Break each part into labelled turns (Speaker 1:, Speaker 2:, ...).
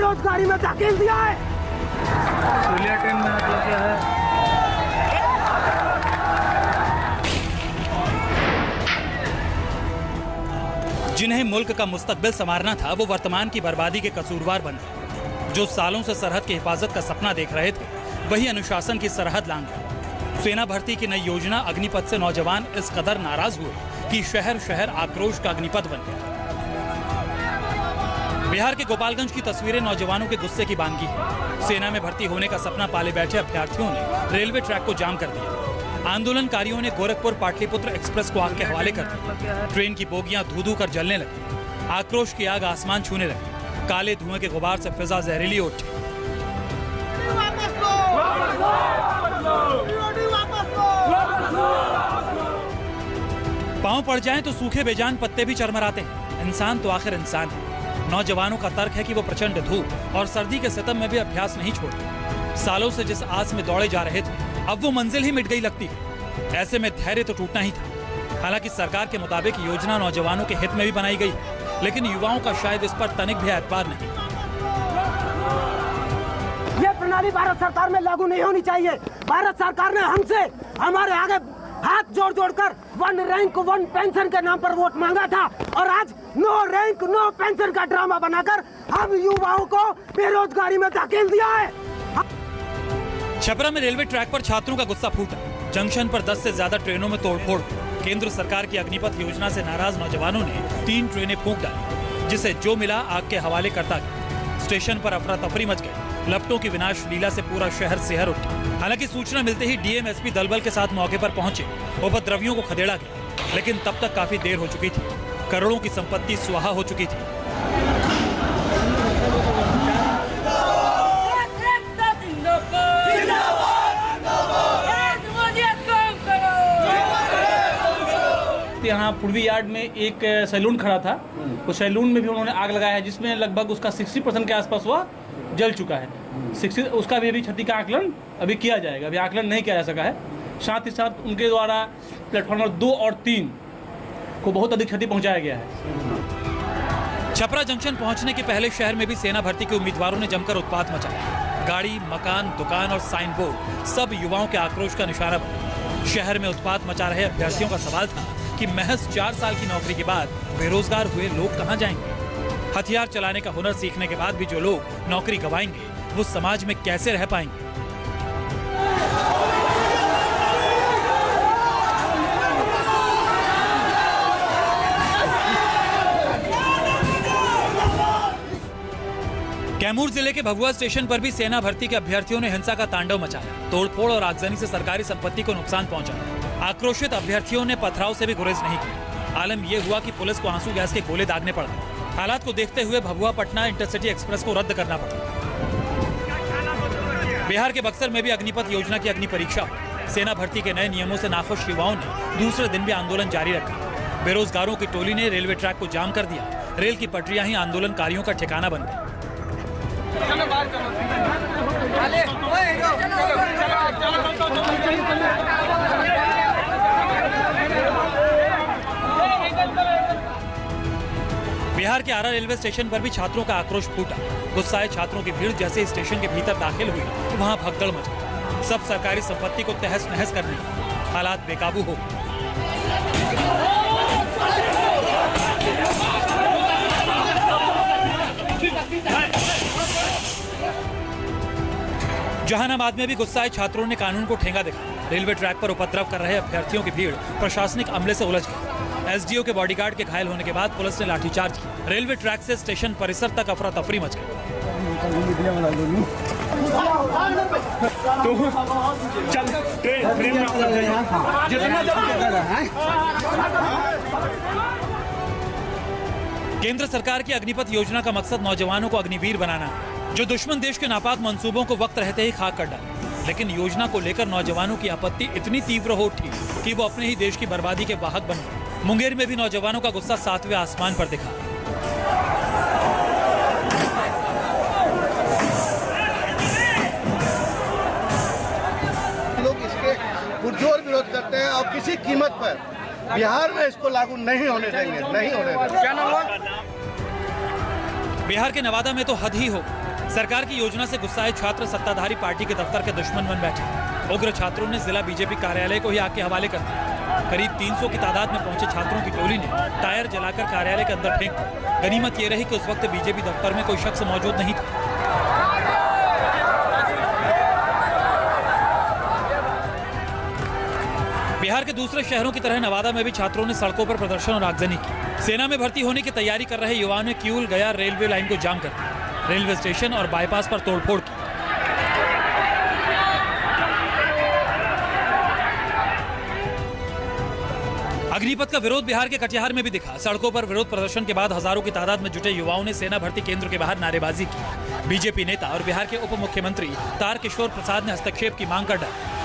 Speaker 1: बेरोजगारी में धकेल दिया है।
Speaker 2: ट्रेन में मतलब क्या है?
Speaker 3: जिन्हें मुल्क का मुस्तकबिल संवारना था, वो वर्तमान की बर्बादी के कसूरवार बन गए। जो सालों से सरहद की हिफाजत का सपना देख रहे थे, वही अनुशासन की सरहद लांघ गए। सेना भर्ती की नई योजना अग्निपथ से नौजवान इस कदर नाराज हुए कि शहर शहर आक्रोश का अग्निपथ बन गया। बिहार के गोपालगंज की तस्वीरें नौजवानों के गुस्से की बानगी है। सेना में भर्ती होने का सपना पाले बैठे अभ्यर्थियों ने रेलवे ट्रैक को जाम कर दिया। आंदोलनकारियों ने गोरखपुर पाटलिपुत्र एक्सप्रेस को आग के हवाले कर दिया। ट्रेन की बोगियां धू-धू कर जलने लगी। आक्रोश की आग आसमान छूने लगी। काले धुएं के गुबार से फिजा जहरीली उठी। पांव पड़ जाएं तो सूखे बेजान पत्ते भी चरमराते हैं। इंसान तो आखिर इंसान है। नौजवानों का तर्क है कि वो प्रचंड धूप और सर्दी के सितम में भी अभ्यास नहीं छोड़ते। सालों से जिस आस में दौड़े जा रहे थे, अब वो मंजिल ही मिट गई लगती है। ऐसे में धैर्य तो टूटना ही था। हालांकि सरकार के मुताबिक योजना नौजवानों के हित में भी बनाई गई, लेकिन युवाओं का शायद इस पर तनिक भी एतबार नहीं।
Speaker 1: ये प्रणाली भारत सरकार में लागू नहीं होनी चाहिए। भारत सरकार ने हमसे हमारे आगे हाथ जोड़ जोड़कर 1 रैंक 1 पेंशन के नाम पर वोट मांगा था, और आज 9 रैंक 9 पेंशन का ड्रामा बनाकर हम युवाओं को बेरोजगारी में धकेल दिया है।
Speaker 3: छपरा में रेलवे ट्रैक पर छात्रों का गुस्सा फूटा। जंक्शन पर 10 से ज्यादा ट्रेनों में तोड़फोड़। केंद्र सरकार की अग्निपथ योजना से नाराज नौजवानों ने 3 ट्रेनें फूंक डाली, जिसे जो मिला आग के हवाले करता गया। स्टेशन पर अफरा तफरी मच गई। लपटों की विनाश लीला से पूरा शहर सिहर उठा। हालांकि सूचना मिलते ही डीएम एसपी दलबल के साथ मौके पर पहुंचे। उपद्रवियों को खदेड़ा गया, लेकिन तब तक काफी देर हो चुकी थी। करोड़ों की संपत्ति सुहा हो चुकी थी।
Speaker 2: यहाँ पूर्वी यार्ड में एक सैलून खड़ा था। उस सैलून में भी उन्होंने आग लगाया है, जिसमें लगभग उसका 60% के आसपास वह जल चुका है। 60 उसका भी अभी क्षति का आकलन अभी किया जाएगा। अभी आकलन नहीं किया जा सका है। साथ ही साथ उनके द्वारा प्लेटफॉर्म नंबर 2 और 3 को बहुत अधिक क्षति पहुंचाया गया है।
Speaker 3: छपरा जंक्शन पहुंचने के पहले शहर में भी सेना भर्ती के उम्मीदवारों ने जमकर उत्पात मचाया। गाड़ी, मकान, दुकान और साइन बोर्ड सब युवाओं के आक्रोश का निशाना बने। शहर में उत्पात मचा रहे अभ्यर्थियों का सवाल था कि महज 4 साल की नौकरी के बाद बेरोजगार हुए लोग कहां जाएंगे। हथियार चलाने का हुनर सीखने के बाद भी जो लोग नौकरी गंवाएंगे, वो समाज में कैसे रह पाएंगे। कैमूर जिले के भभुआ स्टेशन पर भी सेना भर्ती के अभ्यर्थियों ने हिंसा का तांडव मचाया। तोड़फोड़ और आगजनी से सरकारी संपत्ति को नुकसान पहुंचाया। आक्रोशित अभ्यर्थियों ने पथराव से भी गुरेज नहीं किया। आलम यह हुआ कि पुलिस को आंसू गैस के गोले दागने पड़ा। हालात को देखते हुए भभुआ पटना इंटरसिटी एक्सप्रेस को रद्द करना पड़ा। बिहार के बक्सर में भी अग्निपथ योजना की अग्नि परीक्षा हुई। सेना भर्ती के नए नियमों से नाखुश युवाओं ने दूसरे दिन भी आंदोलन जारी रखा। बेरोजगारों की टोली ने रेलवे ट्रैक को जाम कर दिया। रेल की पटरियां ही आंदोलनकारियों का ठिकाना बन गई। बिहार के आरा रेलवे स्टेशन पर भी छात्रों का आक्रोश फूटा। गुस्साए छात्रों की भीड़ जैसे स्टेशन के भीतर दाखिल हुई, वहां भगदड़ मच गई। सब सरकारी संपत्ति को तहस नहस करने लगे। हालात बेकाबू हो गए। जहानाबाद में भी गुस्साए छात्रों ने कानून को ठेंगा दिखाया। रेलवे ट्रैक पर उपद्रव कर रहे अभ्यर्थियों की भीड़ प्रशासनिक अमले से उलझ गई। एसडीओ के बॉडीगार्ड के घायल होने के बाद पुलिस ने लाठीचार्ज किया। रेलवे ट्रैक से स्टेशन परिसर तक अफरा तफरी मच गई। केंद्र सरकार की अग्निपथ योजना का मकसद नौजवानों को अग्निवीर बनाना है, जो दुश्मन देश के नापाक मंसूबों को वक्त रहते ही खाक कर डाले। लेकिन योजना को लेकर नौजवानों की आपत्ति इतनी तीव्र हो उठी कि वो अपने ही देश की बर्बादी के वाहक बन गए। मुंगेर में भी नौजवानों का गुस्सा 7वें आसमान पर दिखा।
Speaker 4: लोग इसके पुरजोर विरोध करते हैं और किसी कीमत पर बिहार में इसको लागू नहीं होने देंगे, नहीं होने देंगे।
Speaker 3: बिहार के नवादा में तो हद ही हो। सरकार की योजना से गुस्साए छात्र सत्ताधारी पार्टी के दफ्तर के दुश्मन बन बैठे। उग्र छात्रों ने जिला बीजेपी कार्यालय को ही आग के हवाले कर दिया। करीब 300 की तादाद में पहुंचे छात्रों की टोली ने टायर जलाकर कार्यालय के अंदर फेंक दिया। गनीमत ये रही कि उस वक्त बीजेपी दफ्तर में कोई शख्स मौजूद नहीं था। बिहार के दूसरे शहरों की तरह नवादा में भी छात्रों ने सड़कों पर प्रदर्शन और आगजनी की। सेना में भर्ती होने की तैयारी कर रहे युवाओं ने किऊल गया रेलवे लाइन को जाम कर दिया। रेलवे स्टेशन और बाईपास पर तोड़फोड़ की। अग्निपथ का विरोध बिहार के कटिहार में भी दिखा। सड़कों पर विरोध प्रदर्शन के बाद हजारों की तादाद में जुटे युवाओं ने सेना भर्ती केंद्र के बाहर नारेबाजी की। बीजेपी नेता और बिहार के उप मुख्यमंत्री तारकिशोर प्रसाद ने हस्तक्षेप की मांग कर डाली।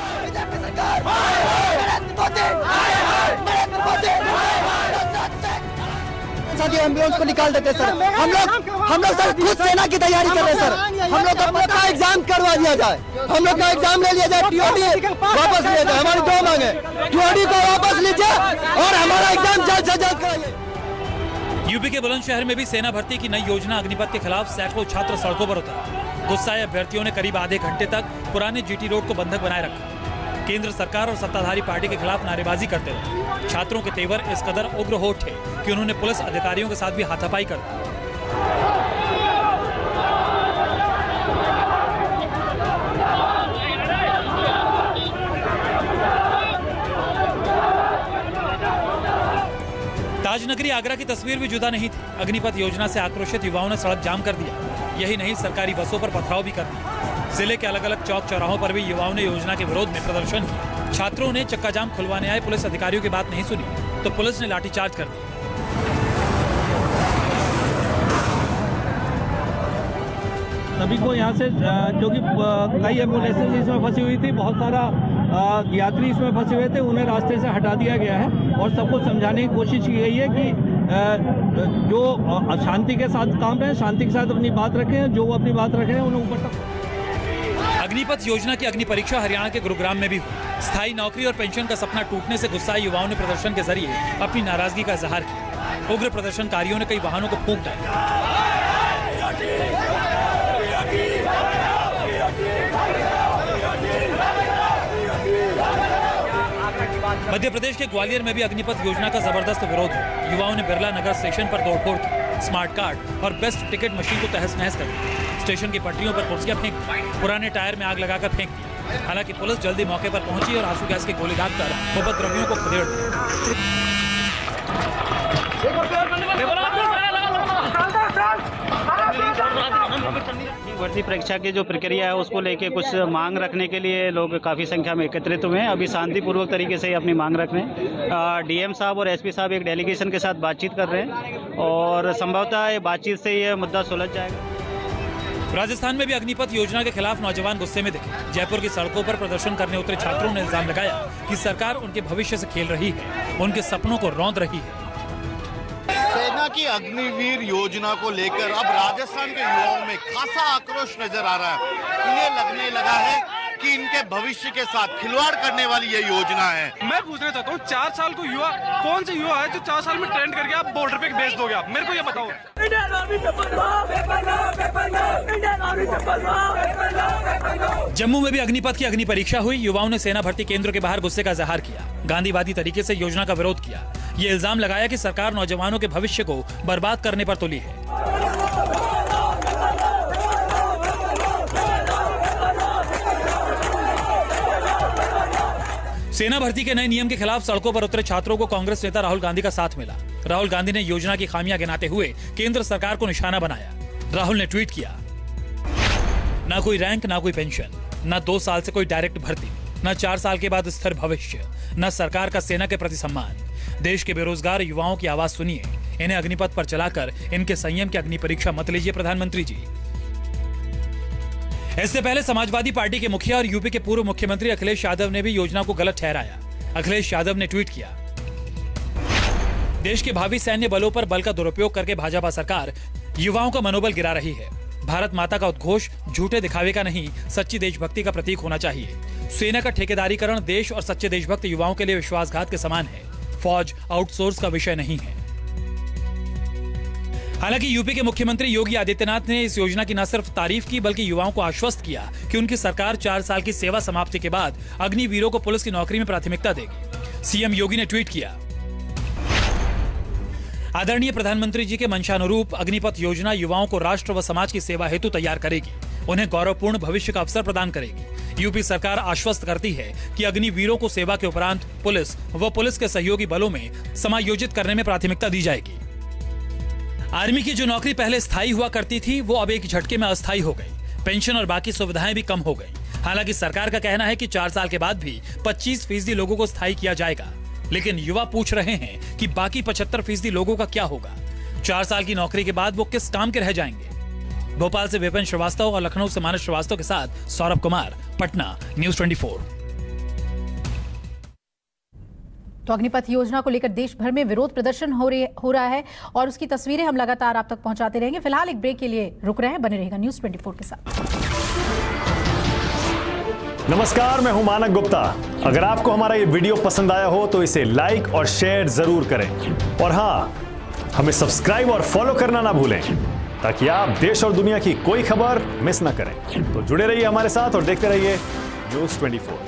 Speaker 5: एम्बुलेंस को निकाल देते सर। हम लोग सर खुद सेना की तैयारी कर रहे हैं सर। हम लोग का एग्जाम करवा दिया जाए, हम लोग का एग्जाम ले लिया जाए, टीओडी वापस लिया जाए। हमारी दो मांगे, टीओडी को वापस लीजिए और हमारा एग्जाम जल्द से जल्द कराइए।
Speaker 3: यूपी के बुलंदशहर में भी सेना भर्ती की नई योजना अग्निपथ के खिलाफ सैकड़ों छात्र सड़कों पर उतरे। गुस्साए अभ्यर्थियों ने करीब आधे घंटे तक पुराने जीटी रोड को बंधक बनाए रखा। केंद्र सरकार और सत्ताधारी पार्टी के खिलाफ नारेबाजी करते रहे। छात्रों के तेवर इस कदर उग्र हो उठे कि उन्होंने पुलिस अधिकारियों के साथ भी हाथापाई कर दी। ताजनगरी आगरा की तस्वीर भी जुदा नहीं थी। अग्निपथ योजना से आक्रोशित युवाओं ने सड़क जाम कर दिया। यही नहीं, सरकारी बसों पर पथराव भी कर दिया। जिले के अलग अलग चौक चौराहों पर भी युवाओं ने योजना के विरोध में प्रदर्शन किया। छात्रों ने चक्का जाम खुलवाने आए पुलिस अधिकारियों की बात नहीं सुनी तो पुलिस ने लाठीचार्ज कर दिया।
Speaker 6: सभी को यहाँ से जो कि कई एम्बुलेंस इसमें फंसी हुई थी, बहुत सारा यात्री इसमें फंसे हुए थे, उन्हें रास्ते से हटा दिया गया है और सबको समझाने की कोशिश की गई है कि जो शांति के साथ काम रहे, शांति के साथ अपनी बात रखें, जो वो अपनी बात रखें उन्हें ऊपर तक।
Speaker 3: अग्निपथ योजना की अग्नि परीक्षा हरियाणा के गुरुग्राम में भी हुई। स्थायी नौकरी और पेंशन का सपना टूटने से गुस्साए युवाओं ने प्रदर्शन के जरिए अपनी नाराजगी का इजहार किया। उग्र प्रदर्शनकारियों ने कई वाहनों को फूंक डाला। मध्य प्रदेश के ग्वालियर में भी अग्निपथ योजना का जबरदस्त विरोध हुआ। युवाओं ने बिरला नगर स्टेशन पर तोड़फोड़ की, स्मार्ट कार्ड और बेस्ट टिकट मशीन को तहस नहस कर दिया। स्टेशन की पटरियों पर कुर्सियां फेंक दी, पुराने टायर में आग लगाकर फेंक दी। हालांकि पुलिस जल्दी मौके पर पहुंची और आंसू गैस की गोली दागकर उपद्रवियों को खदेड़ दिया।
Speaker 7: भर्ती परीक्षा की जो प्रक्रिया है उसको लेके कुछ मांग रखने के लिए लोग काफ़ी संख्या में एकत्रित हुए हैं। अभी शांतिपूर्वक तरीके से अपनी मांग रख रहे हैं। डीएम साहब और एसपी साहब एक डेलीगेशन के साथ बातचीत कर रहे हैं और संभवतः ये बातचीत से ये मुद्दा सुलझ जाएगा।
Speaker 3: राजस्थान में भी अग्निपथ योजना के खिलाफ नौजवान गुस्से में दिखे। जयपुर की सड़कों पर प्रदर्शन करने उतरे छात्रों ने इल्जाम लगाया कि सरकार उनके भविष्य से खेल रही है, उनके सपनों को रौंद रही है।
Speaker 8: सेना की अग्निवीर योजना को लेकर अब राजस्थान के युवाओं में खासा आक्रोश नजर आ रहा है। इन्हें लगने लगा है कि इनके भविष्य के साथ खिलवाड़ करने वाली ये योजना है।
Speaker 9: मैं पूछना चाहता हूँ, 4 साल को युवा कौन से युवा है जो 4 साल में ट्रेंड करके आप बॉर्डर पे भेज दोगे? आप मेरे को ये बताओ।
Speaker 3: जम्मू में भी अग्निपथ की अग्नि परीक्षा हुई। युवाओं ने सेना भर्ती केंद्र के बाहर गुस्से का इजहार किया, गांधीवादी तरीके से योजना का विरोध किया। ये इल्जाम लगाया कि सरकार नौजवानों के भविष्य को बर्बाद करने पर तुली है। सेना भर्ती के नए नियम के खिलाफ सड़कों पर उतरे छात्रों को कांग्रेस नेता राहुल गांधी का साथ मिला। राहुल गांधी ने योजना की खामियां गिनाते हुए केंद्र सरकार को निशाना बनाया। राहुल ने ट्वीट किया, ना कोई रैंक, ना कोई पेंशन, ना 2 साल से कोई डायरेक्ट भर्ती, ना 4 साल के बाद स्थिर भविष्य, न सरकार का सेना के प्रति सम्मान। देश के बेरोजगार युवाओं की आवाज सुनिए, इन्हें अग्निपथ पर चलाकर इनके संयम की अग्नि परीक्षा मत लीजिए प्रधानमंत्री जी। इससे पहले समाजवादी पार्टी के मुखिया और यूपी के पूर्व मुख्यमंत्री अखिलेश यादव ने भी योजना को गलत ठहराया। अखिलेश यादव ने ट्वीट किया, देश के भावी सैन्य बलों पर बल का दुरुपयोग करके भाजपा सरकार युवाओं का मनोबल गिरा रही है। भारत माता का उद्घोष झूठे दिखावे का नहीं, सच्ची देशभक्ति का प्रतीक होना चाहिए। सेना का ठेकेदारीकरण देश और सच्चे देशभक्त युवाओं के लिए विश्वासघात के समान है। फौज आउटसोर्स का विषय नहीं है। हालांकि यूपी के मुख्यमंत्री योगी आदित्यनाथ ने इस योजना की न सिर्फ तारीफ की बल्कि युवाओं को आश्वस्त किया कि उनकी सरकार 4 साल की सेवा समाप्ति के बाद अग्निवीरों को पुलिस की नौकरी में प्राथमिकता देगी। सीएम योगी ने ट्वीट किया, आदरणीय प्रधानमंत्री जी के मंशानुरूप अग्निपथ योजना युवाओं को राष्ट्र व समाज की सेवा हेतु तैयार करेगी, उन्हें गौरवपूर्ण भविष्य का अवसर प्रदान करेगी। यूपी सरकार आश्वस्त करती है कि अग्निवीरों को सेवा के उपरांत पुलिस व पुलिस के सहयोगी बलों में समायोजित करने में प्राथमिकता दी जाएगी। आर्मी की जो नौकरी पहले स्थायी हुआ करती थी वो अब एक झटके में अस्थायी हो गई। पेंशन और बाकी सुविधाएं भी कम हो गई। हालांकि सरकार का कहना है कि 4 साल के बाद भी 25% लोगों को स्थायी किया जाएगा, लेकिन युवा पूछ रहे हैं कि बाकी 75% लोगों का क्या होगा। 4 साल की नौकरी के बाद वो किस काम के रह जाएंगे। भोपाल से विपिन श्रीवास्तव और लखनऊ से मानस श्रीवास्तव के साथ सौरभ कुमार, पटना, न्यूज़ 24।
Speaker 10: तो अग्निपथ योजना को लेकर देश भर में विरोध प्रदर्शन हो रहा है और उसकी तस्वीरें हम लगातार आप तक पहुंचाते रहेंगे। फिलहाल एक ब्रेक के लिए रुक रहे हैं, बने रहेगा न्यूज़ 24 के साथ।
Speaker 11: नमस्कार, मैं हूं मानक गुप्ता। अगर आपको हमारा ये वीडियो पसंद आया हो तो इसे लाइक और शेयर जरूर करें और हाँ, हमें सब्सक्राइब और फॉलो करना ना भूलें ताकि आप देश और दुनिया की कोई खबर मिस ना करें। तो जुड़े रहिए हमारे साथ और देखते रहिए न्यूज़ 24।